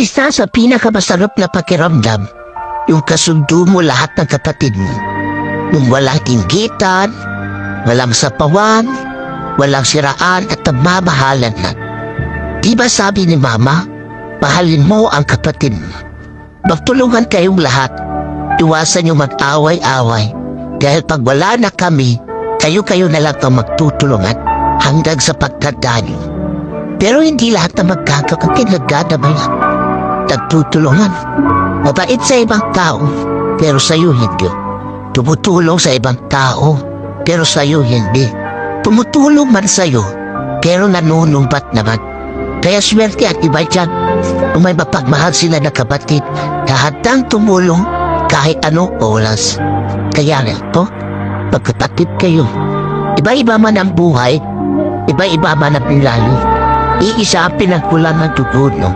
Isa sa pinakamasarap na pakiramdam, yung kasundo mo lahat ng kapatid mo. Yung walang inggitan, walang sapawan, walang siraan at nagmamahalan na. Di ba sabi ni Mama, mahalin mo ang kapatid mo. Magtulungan kayong lahat. Iwasan yung mag-away-away. Dahil pag wala na kami, kayo-kayo na lang ang magtutulungan hanggang sa pagtanda niyo. Pero hindi lahat na magkakapatid nagdadamay. Nagtutulungan. Mabait sa ibang tao, pero sa'yo hindi. Tumutulong sa ibang tao, pero sa'yo hindi. Tumutulong man sa'yo, pero nanunumbat naman. Kaya swerte at iba dyan. Kung may mapagmahal sila na kapatid, handang tumulong kahit anong oras. Kaya nga ito, pagkapatid kayo. Iba-iba man ang buhay, iba-iba man ang pinlalo. Iisa ang pinagkulan ng dugo, no?